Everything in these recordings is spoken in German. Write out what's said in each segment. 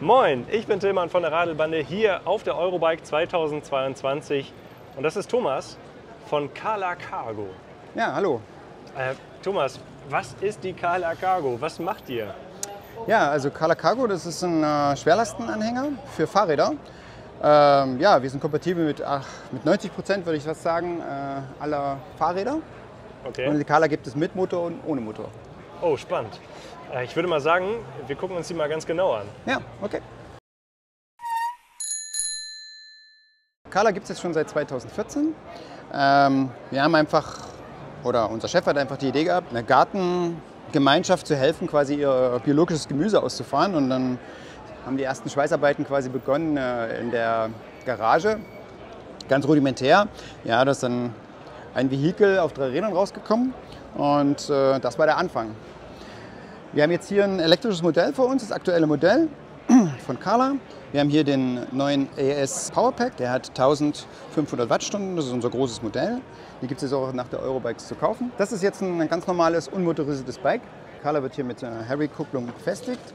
Moin, ich bin Tillmann von der Radelbande hier auf der Eurobike 2022 und das ist Thomas von Kala Cargo. Ja, hallo. Thomas, was ist die Kala Cargo? Was macht ihr? Ja, also Kala Cargo, das ist ein Schwerlastenanhänger für Fahrräder. Ja, wir sind kompatibel mit 90%, würde ich fast sagen, aller Fahrräder. Okay. Und die Kala gibt es mit Motor und ohne Motor. Oh, spannend. Ich würde mal sagen, wir gucken uns die mal ganz genau an. Ja, okay. Kala gibt es jetzt schon seit 2014. Wir haben einfach, oder unser Chef hat einfach die Idee gehabt, einer Gartengemeinschaft zu helfen, quasi ihr biologisches Gemüse auszufahren. Und dann haben die ersten Schweißarbeiten quasi begonnen in der Garage, ganz rudimentär. Ja, da ist dann ein Vehikel auf 3 Rädern rausgekommen und das war der Anfang. Wir haben jetzt hier ein elektrisches Modell vor uns, das aktuelle Modell von Kala. Wir haben hier den neuen AES Powerpack, der hat 1500 Wattstunden, das ist unser großes Modell. Die gibt es jetzt auch nach der Eurobikes zu kaufen. Das ist jetzt ein ganz normales, unmotorisiertes Bike. Kala wird hier mit einer Harry-Kupplung befestigt.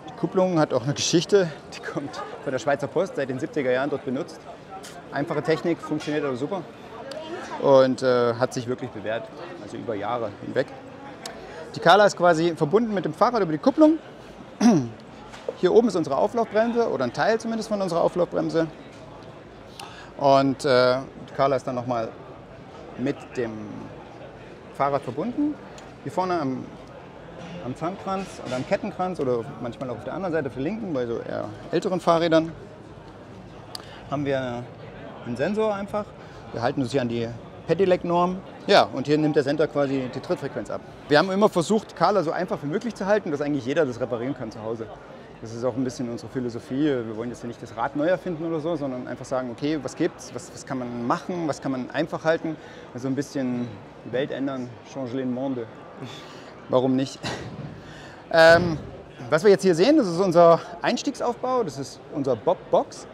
Die Kupplung hat auch eine Geschichte, die kommt von der Schweizer Post, seit den 70er Jahren dort benutzt. Einfache Technik, funktioniert aber super und hat sich wirklich bewährt, also über Jahre hinweg. Die Kala ist quasi verbunden mit dem Fahrrad über die Kupplung. Hier oben ist unsere Auflaufbremse oder ein Teil zumindest von unserer Auflaufbremse. Und die Kala ist dann nochmal mit dem Fahrrad verbunden. Hier vorne am Zahnkranz oder am Kettenkranz oder manchmal auch auf der anderen Seite für linken, bei so eher älteren Fahrrädern, haben wir einen Sensor einfach. Wir halten uns hier an die Pedelec-Norm. Ja, und hier nimmt der Sensor quasi die Trittfrequenz ab. Wir haben immer versucht, Kala so einfach wie möglich zu halten, dass eigentlich jeder das reparieren kann zu Hause. Das ist auch ein bisschen unsere Philosophie. Wir wollen jetzt nicht das Rad neu erfinden oder so, sondern einfach sagen, okay, was gibt's, was kann man machen, was kann man einfach halten. Also ein bisschen die Welt ändern, changer le monde. Warum nicht? Was wir jetzt hier sehen, das ist unser Einstiegsaufbau, das ist unser Bobbox.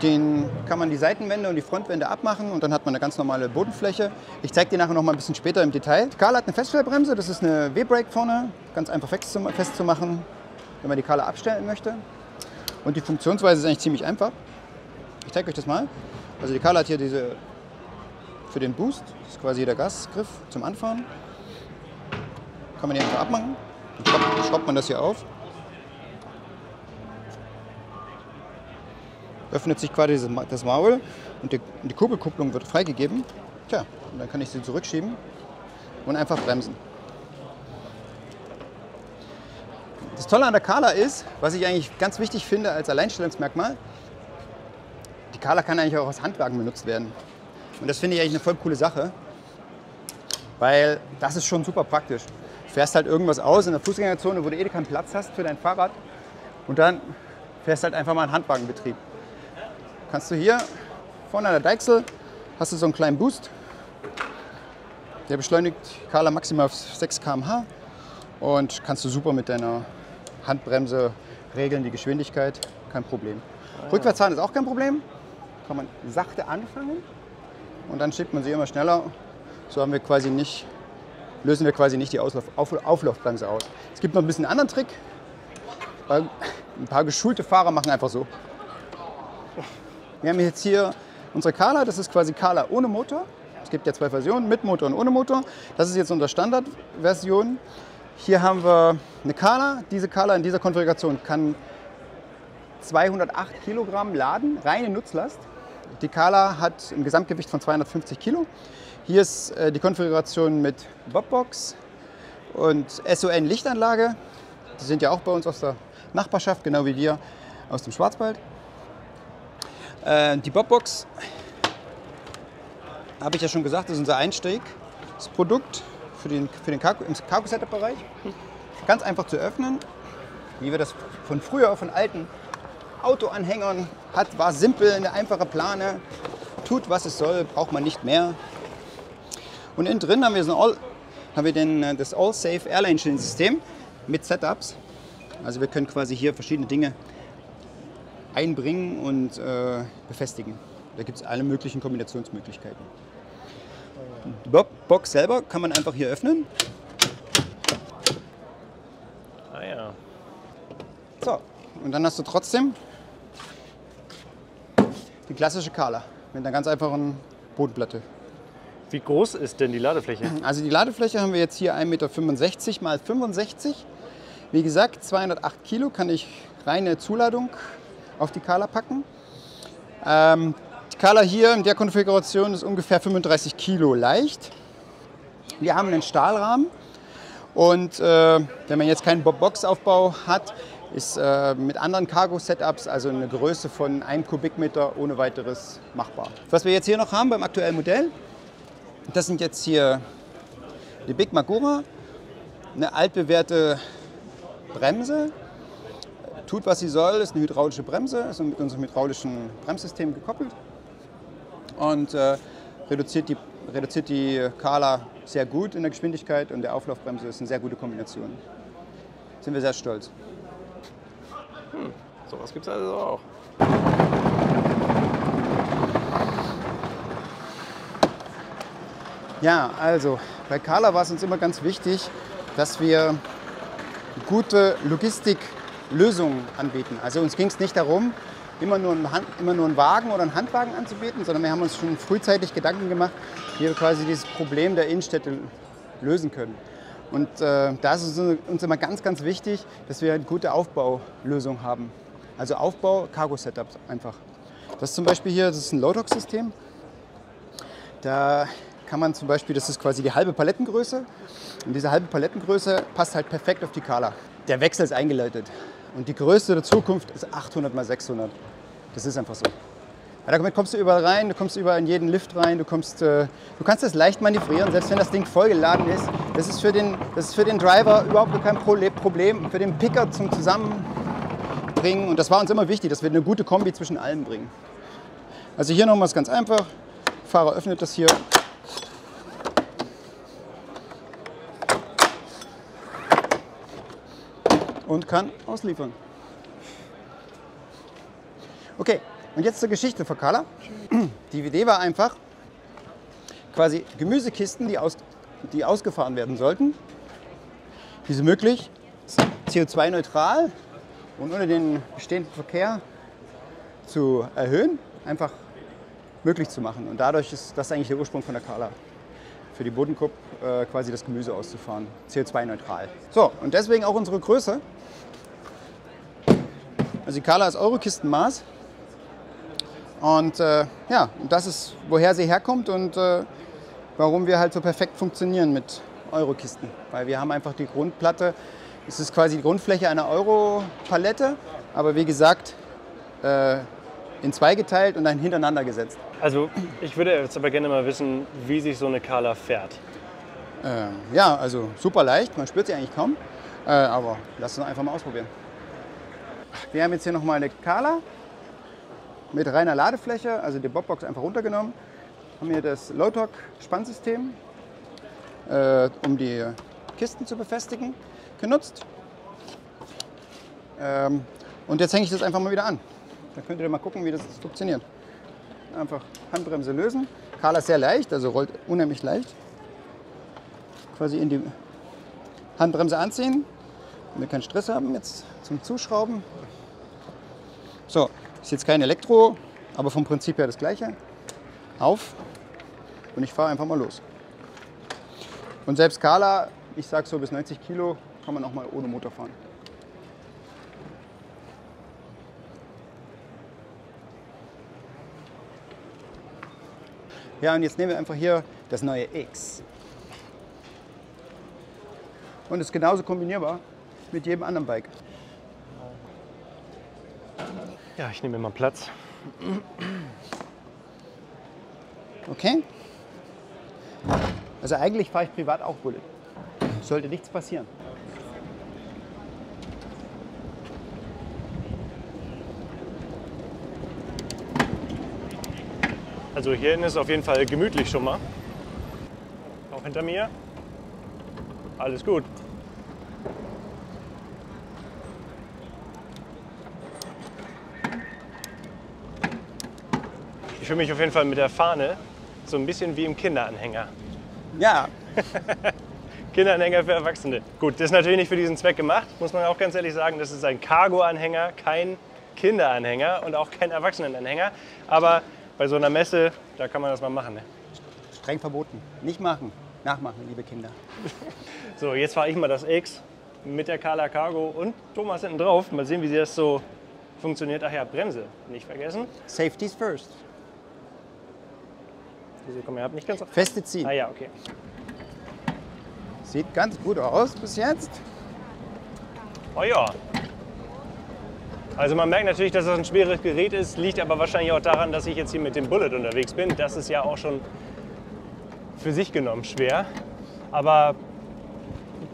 Den kann man die Seitenwände und die Frontwände abmachen und dann hat man eine ganz normale Bodenfläche. Ich zeige die nachher noch mal ein bisschen später im Detail. Die Kala hat eine Feststellbremse, das ist eine W-Brake vorne, ganz einfach festzumachen, wenn man die Kala abstellen möchte. Und die Funktionsweise ist eigentlich ziemlich einfach. Ich zeige euch das mal. Also die Kala hat hier diese für den Boost, das ist quasi der Gasgriff zum Anfahren. Kann man hier einfach abmachen. Dann schraubt man das hier auf. Öffnet sich quasi das Maul und die Kurbelkupplung wird freigegeben. Tja, und dann kann ich sie zurückschieben und einfach bremsen. Das Tolle an der Kala ist, was ich eigentlich ganz wichtig finde als Alleinstellungsmerkmal, die Kala kann eigentlich auch als Handwagen benutzt werden. Und das finde ich eigentlich eine voll coole Sache, weil das ist schon super praktisch. Du fährst halt irgendwas aus in der Fußgängerzone, wo du eh keinen Platz hast für dein Fahrrad und dann fährst halt einfach mal einen Handwagenbetrieb. Kannst du hier vorne an der Deichsel, hast du so einen kleinen Boost. Der beschleunigt Kala maximal auf 6 km/h und kannst du super mit deiner Handbremse regeln, die Geschwindigkeit, kein Problem. Rückwärtsfahren ist auch kein Problem, kann man sachte anfangen und dann schiebt man sie immer schneller. So lösen wir quasi nicht die Auflaufbremse aus. Es gibt noch ein bisschen einen anderen Trick, weil ein paar geschulte Fahrer machen einfach so. Wir haben jetzt hier unsere Kala, das ist quasi Kala ohne Motor. Es gibt ja 2 Versionen, mit Motor und ohne Motor. Das ist jetzt unsere Standardversion. Hier haben wir eine Kala. Diese Kala in dieser Konfiguration kann 208 Kilogramm laden, reine Nutzlast. Die Kala hat ein Gesamtgewicht von 250 Kilo. Hier ist die Konfiguration mit Bobbox und SON Lichtanlage. Die sind ja auch bei uns aus der Nachbarschaft, genau wie wir aus dem Schwarzwald. Die Bobbox, habe ich ja schon gesagt, ist unser Einstiegsprodukt im Cargo-Setup-Bereich. Ganz einfach zu öffnen, wie wir das von früher, von alten Autoanhängern hat, war simpel, eine einfache Plane, tut was es soll, braucht man nicht mehr. Und innen drin haben wir das All-Safe Airline-System mit Setups. Also wir können quasi hier verschiedene Dinge einbringen und befestigen. Da gibt es alle möglichen Kombinationsmöglichkeiten. Die Box selber kann man einfach hier öffnen. Ah ja. So, und dann hast du trotzdem die klassische Kala mit einer ganz einfachen Bodenplatte. Wie groß ist denn die Ladefläche? Also die Ladefläche haben wir jetzt hier 1,65 Meter mal 65. Wie gesagt, 208 Kilo kann ich reine Zuladung auf die Kala packen. Die Kala hier in der Konfiguration ist ungefähr 35 Kilo leicht. Wir haben einen Stahlrahmen und wenn man jetzt keinen Boxaufbau hat, ist mit anderen Cargo-Setups, also eine Größe von 1 Kubikmeter ohne weiteres machbar. Was wir jetzt hier noch haben beim aktuellen Modell, das sind jetzt hier die Big Magura, eine altbewährte Bremse. Tut, was sie soll, ist eine hydraulische Bremse, ist mit unserem hydraulischen Bremssystem gekoppelt und reduziert die Kala sehr gut in der Geschwindigkeit und der Auflaufbremse ist eine sehr gute Kombination. Sind wir sehr stolz. Sowas gibt es also auch. Ja, also bei Kala war es uns immer ganz wichtig, dass wir gute Logistiklösungen anbieten. Also uns ging es nicht darum, immer nur einen Wagen oder einen Handwagen anzubieten, sondern wir haben uns schon frühzeitig Gedanken gemacht, wie wir quasi dieses Problem der Innenstädte lösen können. Und da ist es uns immer ganz, ganz wichtig, dass wir eine gute Aufbaulösung haben. Also Aufbau, Cargo-Setups einfach. Das ist zum Beispiel hier, das ist ein Low-Dock-System. Da kann man zum Beispiel, das ist quasi die halbe Palettengröße. Und diese halbe Palettengröße passt halt perfekt auf die Kala. Der Wechsel ist eingeleitet. Und die Größe der Zukunft ist 800 x 600. Das ist einfach so. Ja, damit kommst du überall rein, du kommst überall in jeden Lift rein, du kannst das leicht manövrieren, selbst wenn das Ding vollgeladen ist. Das ist für den Driver überhaupt kein Problem, für den Picker zum Zusammenbringen. Und das war uns immer wichtig, dass wir eine gute Kombi zwischen allem bringen. Also hier nochmal ist ganz einfach. Der Fahrer öffnet das hier. Und kann ausliefern. Okay, und jetzt zur Geschichte von Kala. Die Idee war einfach, quasi Gemüsekisten, die ausgefahren werden sollten, diese möglich CO2-neutral und ohne den bestehenden Verkehr zu erhöhen, einfach möglich zu machen. Und dadurch ist das eigentlich der Ursprung von der Kala. Für die Bodenkupp quasi das Gemüse auszufahren, CO2-neutral. So, und deswegen auch unsere Größe. Also die Kala ist Eurokistenmaß. Und ja, das ist, woher sie herkommt und warum wir halt so perfekt funktionieren mit Eurokisten. Weil wir haben einfach die Grundplatte, es ist quasi die Grundfläche einer Euro-Palette, aber wie gesagt, in zwei geteilt und dann hintereinander gesetzt. Also ich würde jetzt aber gerne mal wissen, wie sich so eine Kala fährt. Ja, also super leicht, man spürt sie eigentlich kaum, aber lass uns einfach mal ausprobieren. Wir haben jetzt hier nochmal eine Kala mit reiner Ladefläche, also die Bobbox einfach runtergenommen. Haben hier das Low-Torque-Spannsystem, um die Kisten zu befestigen, genutzt. Und jetzt hänge ich das einfach mal wieder an. Da könnt ihr mal gucken, wie das funktioniert. Einfach Handbremse lösen. Kala ist sehr leicht, also rollt unheimlich leicht. Quasi in die Handbremse anziehen, wenn wir keinen Stress haben jetzt zum Zuschrauben. So, ist jetzt kein Elektro, aber vom Prinzip her das gleiche. Auf und ich fahre einfach mal los. Und selbst Kala, ich sage so bis 90 Kilo, kann man auch mal ohne Motor fahren. Ja, und jetzt nehmen wir einfach hier das neue X. Und ist genauso kombinierbar mit jedem anderen Bike. Ja, ich nehme mal Platz. Okay? Also eigentlich fahre ich privat auch Bullet. Sollte nichts passieren. Also hier innen ist es auf jeden Fall gemütlich schon mal. Auch hinter mir. Alles gut. Ich fühle mich auf jeden Fall mit der Fahne so ein bisschen wie im Kinderanhänger. Ja, Kinderanhänger für Erwachsene. Gut, das ist natürlich nicht für diesen Zweck gemacht, muss man auch ganz ehrlich sagen. Das ist ein Cargo-Anhänger, kein Kinderanhänger und auch kein Erwachsenenanhänger. Aber bei so einer Messe, da kann man das mal machen. Ne? Streng verboten. Nicht machen, nachmachen, liebe Kinder. So, jetzt fahre ich mal das X mit der Kala Cargo und Thomas hinten drauf. Mal sehen, wie das so funktioniert. Ach ja, Bremse, nicht vergessen. Safety's first. Wieso, komm her, nicht ganz so. Feste ziehen. Ah ja, okay. Sieht ganz gut aus bis jetzt. Oh ja. Also man merkt natürlich, dass das ein schweres Gerät ist, liegt aber wahrscheinlich auch daran, dass ich jetzt hier mit dem Bullet unterwegs bin. Das ist ja auch schon für sich genommen schwer. Aber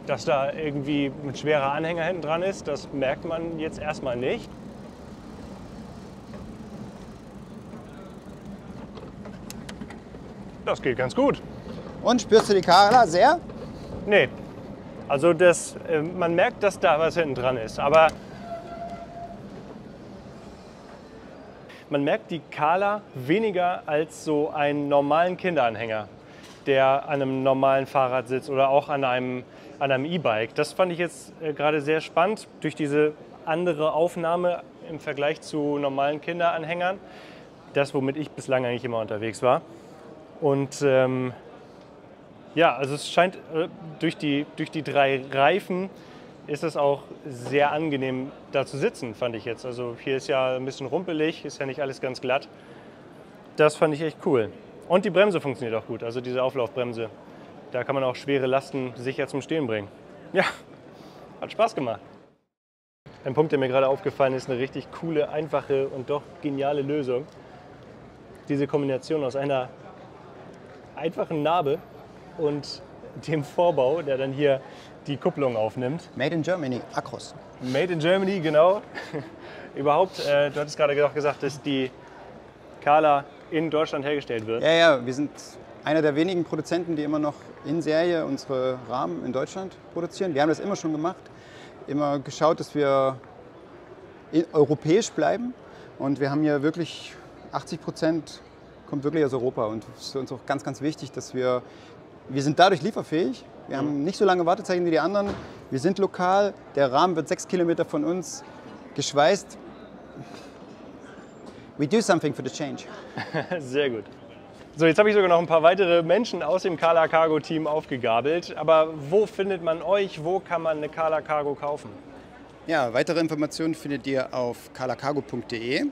dass da irgendwie ein schwerer Anhänger hinten dran ist, das merkt man jetzt erstmal nicht. Das geht ganz gut. Und spürst du die Kala sehr? Nee. Also man merkt, dass da was hinten dran ist. Aber man merkt die Kala weniger als so einen normalen Kinderanhänger, der an einem normalen Fahrrad sitzt oder auch an einem E-Bike. Das fand ich jetzt gerade sehr spannend durch diese andere Aufnahme im Vergleich zu normalen Kinderanhängern. Das, womit ich bislang eigentlich immer unterwegs war. Und ja, also es scheint durch die 3 Reifen ist es auch sehr angenehm da zu sitzen, fand ich jetzt. Also hier ist ja ein bisschen rumpelig, ist ja nicht alles ganz glatt. Das fand ich echt cool. Und die Bremse funktioniert auch gut, also diese Auflaufbremse. Da kann man auch schwere Lasten sicher zum Stehen bringen. Ja, hat Spaß gemacht. Ein Punkt, der mir gerade aufgefallen ist, eine richtig coole, einfache und doch geniale Lösung. Diese Kombination aus einer einfachen Narbe und dem Vorbau, der dann hier die Kupplung aufnimmt. Made in Germany, Acros. Made in Germany, genau. Überhaupt, du hattest gerade gesagt, dass die Kala in Deutschland hergestellt wird. Ja, wir sind einer der wenigen Produzenten, die immer noch in Serie unsere Rahmen in Deutschland produzieren. Wir haben das immer schon gemacht, immer geschaut, dass wir europäisch bleiben. Und wir haben hier wirklich 80% kommt wirklich aus Europa. Und es ist für uns auch ganz, ganz wichtig, dass wir sind dadurch lieferfähig. Wir haben nicht so lange Wartezeiten wie die anderen. Wir sind lokal. Der Rahmen wird 6 Kilometer von uns geschweißt. We do something for the change. Sehr gut. So, jetzt habe ich sogar noch ein paar weitere Menschen aus dem Kala Cargo Team aufgegabelt. Aber wo findet man euch? Wo kann man eine Kala Cargo kaufen? Ja, weitere Informationen findet ihr auf kalacargo.de.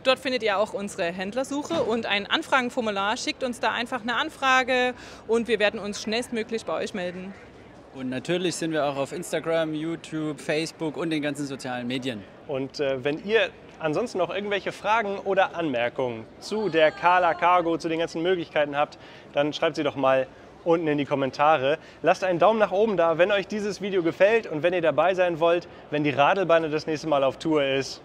Dort findet ihr auch unsere Händlersuche und ein Anfragenformular. Schickt uns da einfach eine Anfrage und wir werden uns schnellstmöglich bei euch melden. Und natürlich sind wir auch auf Instagram, YouTube, Facebook und den ganzen sozialen Medien. Und wenn ihr ansonsten noch irgendwelche Fragen oder Anmerkungen zu der Kala Cargo, zu den ganzen Möglichkeiten habt, dann schreibt sie doch mal unten in die Kommentare. Lasst einen Daumen nach oben da, wenn euch dieses Video gefällt und wenn ihr dabei sein wollt, wenn die Radelbande das nächste Mal auf Tour ist.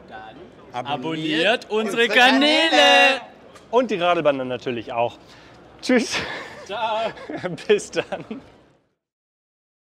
Dann abonniert unsere Kanäle! Und die Radelbande natürlich auch. Tschüss. Ciao. Bis dann.